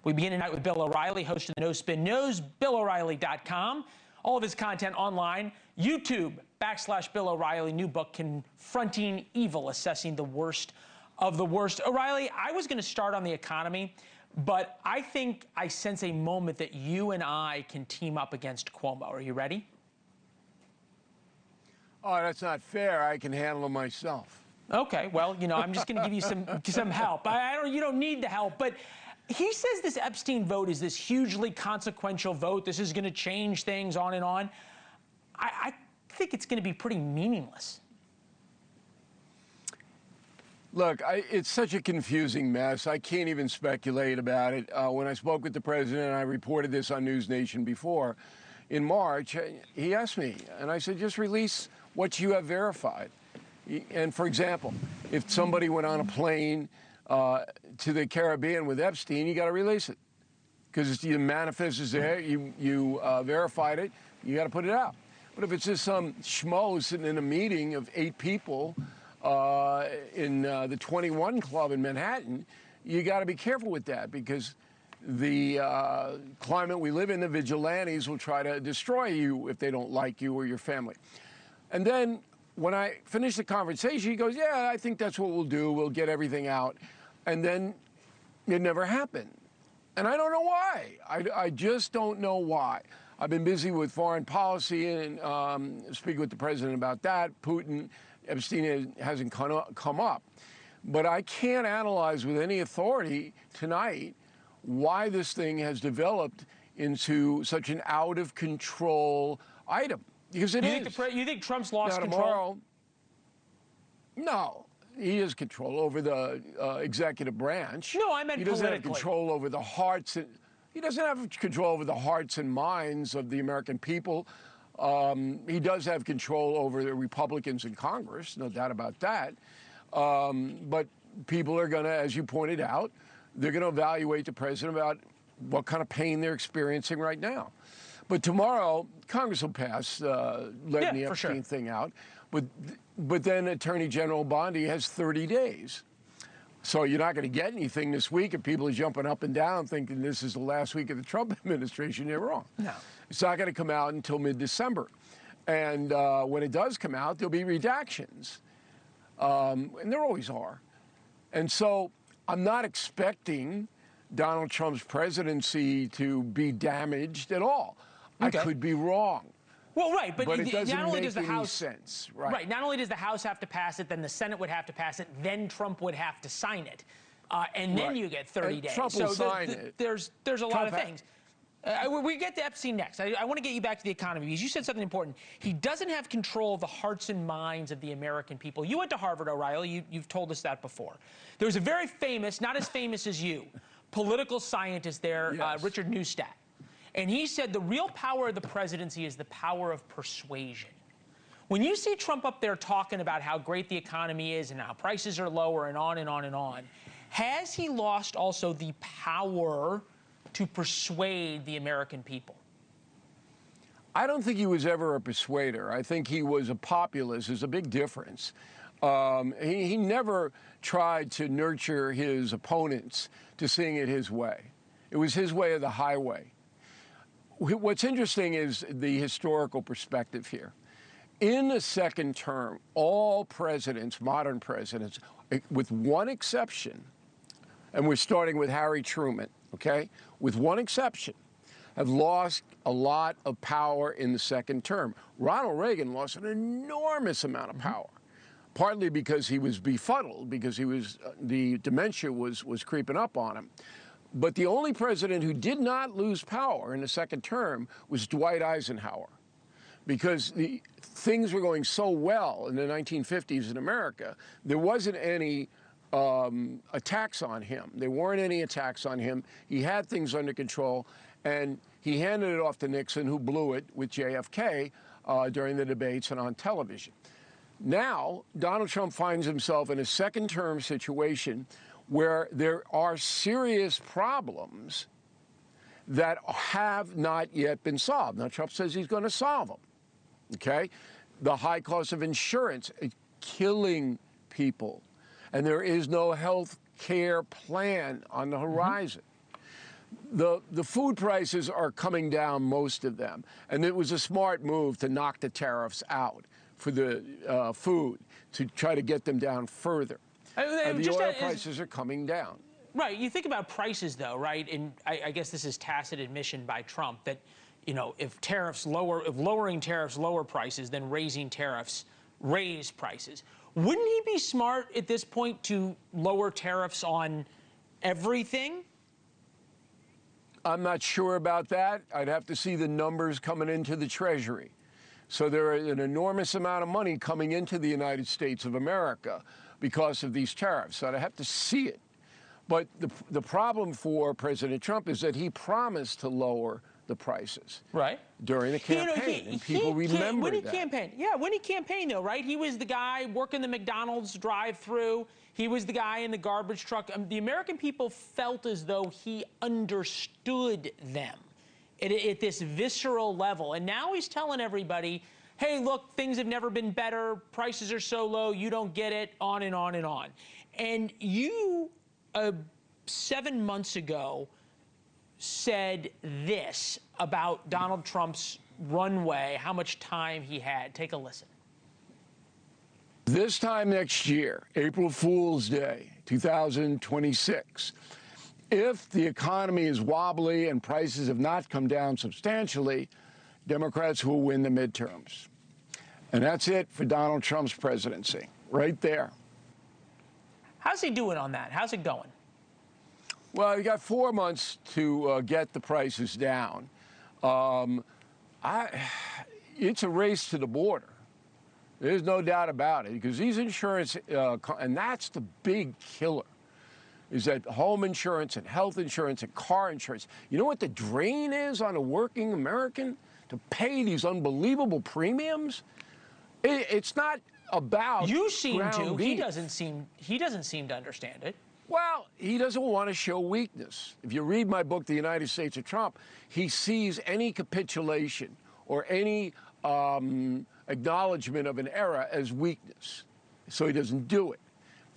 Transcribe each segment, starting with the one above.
We begin tonight with Bill O'Reilly, host of the No Spin News, BillO'Reilly.com. All of his content online, YouTube/Bill O'Reilly, new book, Confronting Evil, Assessing the Worst of the Worst. O'Reilly, I was going to start on the economy, but I think I sense a moment that you and I can team up against Cuomo. Are you ready? Oh, that's not fair. I can handle it myself. Okay, well, you know, I'm just going to give you some help. You don't need the help, but he says this Epstein vote is this hugely consequential vote. This is going to change things, on and on. I think it's going to be pretty meaningless. Look, it's such a confusing mess. I can't even speculate about it. When I spoke with the president, I reported this on NewsNation before, in March, he asked me, and I said, just release what you have verified. And for example, if somebody went on a plane to the Caribbean with Epstein, you got to release it. Because the manifest is there, you verified it, you got to put it out. But if it's just some schmo sitting in a meeting of 8 people in the 21 Club in Manhattan, you got to be careful with that, because the climate we live in, the vigilantes will try to destroy you if they don't like you or your family. And then when I finished the conversation, he goes, yeah, I think that's what we'll do. We'll get everything out. And then it never happened. And I don't know why. I just don't know why. I've been busy with foreign policy and speaking with the president about that. Putin, Epstein hasn't come up. But I can't analyze with any authority tonight why this thing has developed into such an out-of-control item. Because it is. You think Trump's lost control? Tomorrow, no. He has control over the executive branch. No, I meant politically. He doesn't have control over the hearts. He doesn't have control over the hearts and minds of the American people. He does have control over the Republicans in Congress, no doubt about that. But people are going to, as you pointed out, they're going to evaluate the president about what kind of pain they're experiencing right now. But tomorrow, Congress will pass letting the Epstein thing out. But then Attorney General Bondi has 30 days. So you're not going to get anything this week if people are jumping up and down thinking this is the last week of the Trump administration. You're wrong. No. It's not going to come out until mid-December. And when it does come out, there'll be redactions. And there always are. And so I'm not expecting Donald Trump's presidency to be damaged at all. Okay. I could be wrong. Well, right, but it doesn't not only make does the any House sense. Right. Not only does the House have to pass it, then the Senate would have to pass it, then Trump would have to sign it, and then you get 30 days. Trump will sign it. There's a lot of things. We get to Epstein next. I want to get you back to the economy, because you said something important. He doesn't have control of the hearts and minds of the American people. You went to Harvard, O'Reilly. You've told us that before. There was a very famous, not as famous as you, political scientist there, yes. Richard Neustadt. And he said the real power of the presidency is the power of persuasion. When you see Trump up there talking about how great the economy is and how prices are lower and on and on and on, has he lost also the power to persuade the American people? I don't think he was ever a persuader. I think he was a populist. There's a big difference. He never tried to nurture his opponents to sing it his way. It was his way or the highway. What's interesting is the historical perspective here. In the second term, all presidents, modern presidents, with one exception, and we're starting with Harry Truman, okay, with one exception, have lost a lot of power in the second term. Ronald Reagan lost an enormous amount of power, partly because he was befuddled, because he was the dementia was creeping up on him. But the only president who did not lose power in the second term was Dwight Eisenhower, because things were going so well in the 1950s in America, there wasn't any attacks on him. There weren't any attacks on him. He had things under control, and he handed it off to Nixon, who blew it with JFK during the debates and on television. Now, Donald Trump finds himself in a second-term situation where there are serious problems that have not yet been solved. Now, Trump says he's going to solve them, okay? The high cost of insurance, killing people, and there is no health care plan on the horizon. The food prices are coming down, most of them, and it was a smart move to knock the tariffs out for the food to try to get them down further. And the oil prices are coming down. Right. You think about prices, though, right? And I guess this is tacit admission by Trump that, you know, if lowering tariffs lower prices, then raising tariffs raise prices. Wouldn't he be smart at this point to lower tariffs on everything? I'm not sure about that. I'd have to see the numbers coming into the Treasury. So there is an enormous amount of money coming into the United States of America because of these tariffs. So I'd have to see it. But the problem for President Trump is that he promised to lower the prices during the campaign, and people remember that. When he campaigned, though, right? He was the guy working the McDonald's drive-through. He was the guy in the garbage truck. The American people felt as though he understood them at this visceral level. And now he's telling everybody, hey, look, things have never been better. Prices are so low, you don't get it, on and on and on. And you, 7 months ago, said this about Donald Trump's runway, how much time he had. Take a listen. This time next year, April Fool's Day, 2026, if the economy is wobbly and prices have not come down substantially, Democrats will win the midterms. And that's it for Donald Trump's presidency, right there. How's he doing on that? How's it going? Well, you got 4 months to get the prices down. It's a race to the border. There's no doubt about it, because these insurance, and that's the big killer, is that home insurance and health insurance and car insurance. You know what the drain is on a working American to pay these unbelievable premiums? It's not about you seem to. Beef. He doesn't seem to understand it. Well, he doesn't want to show weakness. If you read my book, The United States of Trump, he sees any capitulation or any acknowledgement of an era as weakness. So he doesn't do it.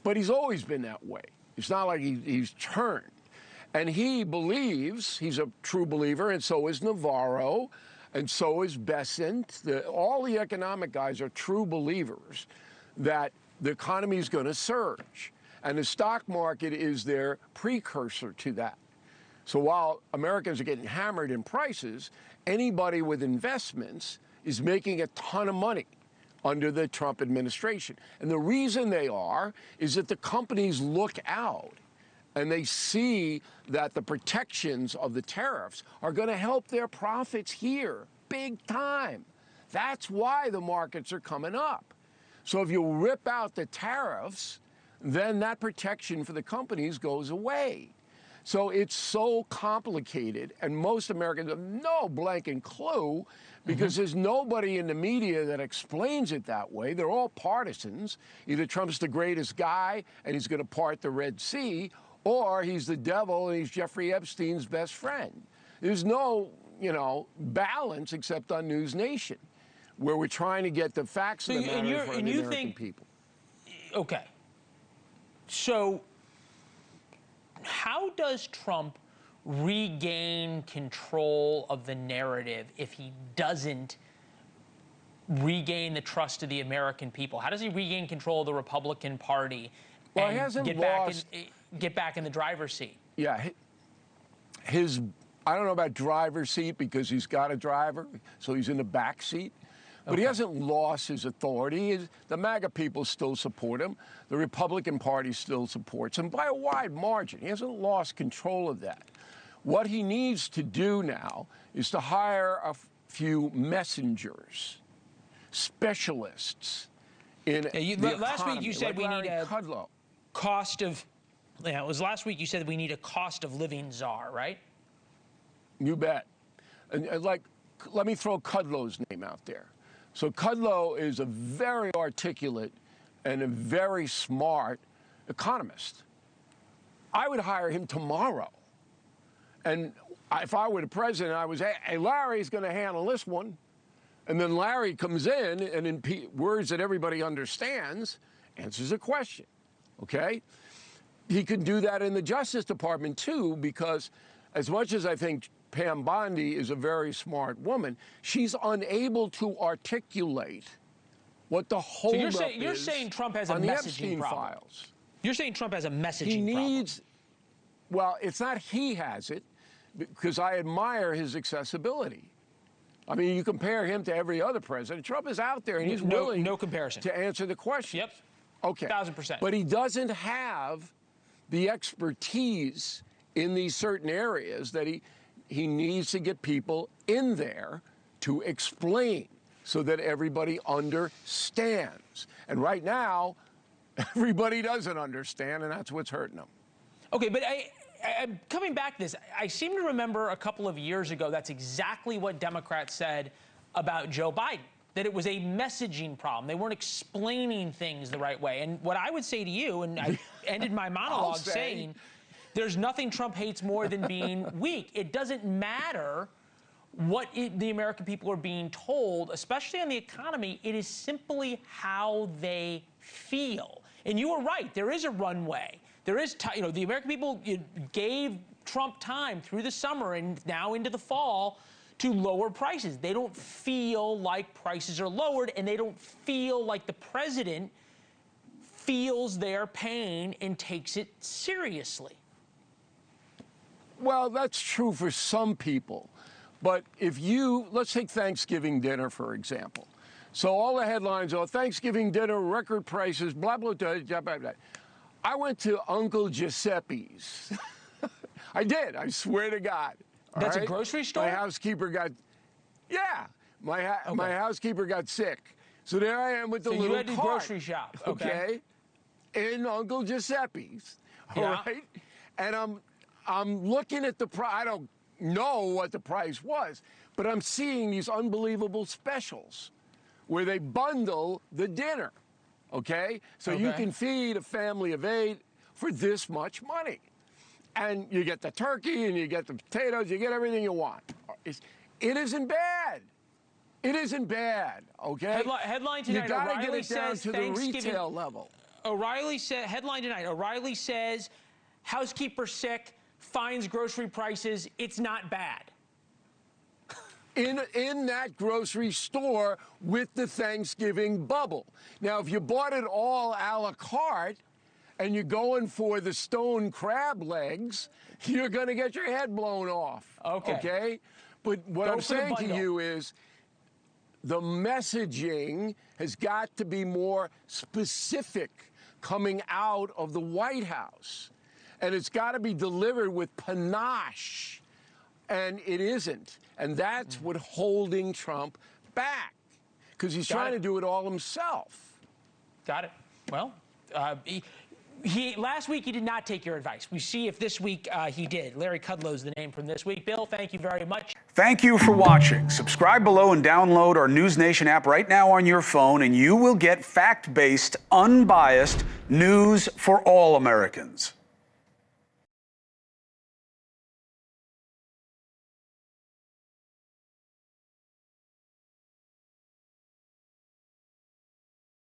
But he's always been that way. It's not like he's turned. And he believes, he's a true believer, and so is Navarro, and so is Besant. All the economic guys are true believers that the economy is going to surge. And the stock market is their precursor to that. So while Americans are getting hammered in prices, anybody with investments is making a ton of money under the Trump administration. And the reason they are is that the companies look out and they see that the protections of the tariffs are going to help their profits here big time. That's why the markets are coming up. So if you rip out the tariffs, then that protection for the companies goes away. So it's so complicated, and most Americans have no blanket clue because there's nobody in the media that explains it that way. They're all partisans. Either Trump's the greatest guy and he's going to part the Red Sea, or he's the devil and he's Jeffrey Epstein's best friend. There's no, balance except on NewsNation, where we're trying to get the facts of the matter in front of the American people. Okay. So how does Trump regain control of the narrative if he doesn't regain the trust of the American people? How does he regain control of the Republican Party and he hasn't get back in the driver's seat? Yeah, I don't know about driver's seat because he's got a driver, so he's in the back seat. But he hasn't lost his authority. The MAGA people still support him. The Republican Party still supports him by a wide margin. He hasn't lost control of that. What he needs to do now is to hire a few messengers, specialists in the economy. Last week you said we need a cost of. Yeah, it was last week you said we need a cost of living czar, right? You bet. And let me throw Kudlow's name out there. So Kudlow is a very articulate and a very smart economist. I would hire him tomorrow. And if I were the president, I would say, hey, Larry's going to handle this one. And then Larry comes in and in words that everybody understands, answers a question, okay? He could do that in the Justice Department, too, because as much as I think Pam Bondi is a very smart woman, she's unable to articulate what the holdup is. You're saying Trump has a on the messaging Epstein problem. files. You're saying Trump has a messaging He problem. needs, well, it's not he has it, because I admire his accessibility. I mean, you compare him to every other president. Trump is out there, and he's willing no comparison to answer the questions. Yep. Okay. 1,000%. But he doesn't have the expertise in these certain areas that he needs to get people in there to explain so that everybody understands. And right now, everybody doesn't understand, and that's what's hurting them. Okay, but I'm coming back to this. I seem to remember a couple of years ago that's exactly what Democrats said about Joe Biden, that it was a messaging problem. They weren't explaining things the right way. And what I would say to you, and I ended my monologue saying, there's nothing Trump hates more than being weak. It doesn't matter what the American people are being told, especially on the economy. It is simply how they feel. And you were right. There is a runway. There is, the American people gave Trump time through the summer and now into the fall to lower prices. They don't feel like prices are lowered, and they don't feel like the president feels their pain and takes it seriously. Well, that's true for some people. But if let's take Thanksgiving dinner, for example. So all the headlines are Thanksgiving dinner, record prices, blah, blah, blah, blah, blah, blah. I went to Uncle Giuseppe's. I did, I swear to God. That's a grocery store? My housekeeper got, my housekeeper got sick. So there I am with the little you had to cart, grocery shop, okay? In Uncle Giuseppe's, all right? And I'm looking at the price. I don't know what the price was, but I'm seeing these unbelievable specials where they bundle the dinner, okay? So you can feed a family of 8 for this much money. And you get the turkey, and you get the potatoes, you get everything you want. It isn't bad. It isn't bad, okay? Headline tonight, you gotta O'Reilly get it down says to the retail level. O'Reilly said, headline tonight, O'Reilly says, housekeeper sick, finds grocery prices, it's not bad. In that grocery store with the Thanksgiving bubble. Now, if you bought it all a la carte and you're going for the stone crab legs, you're going to get your head blown off. Okay? But what I'm saying to you is the messaging has got to be more specific coming out of the White House. And it's got to be delivered with panache. And it isn't. And that's what's holding Trump back, because he's trying to do it all himself. Got it. Well, last week he did not take your advice. We see if this week he did. Larry Kudlow's the name from this week. Bill, thank you very much. Thank you for watching. Subscribe below and download our NewsNation app right now on your phone, and you will get fact-based, unbiased news for all Americans.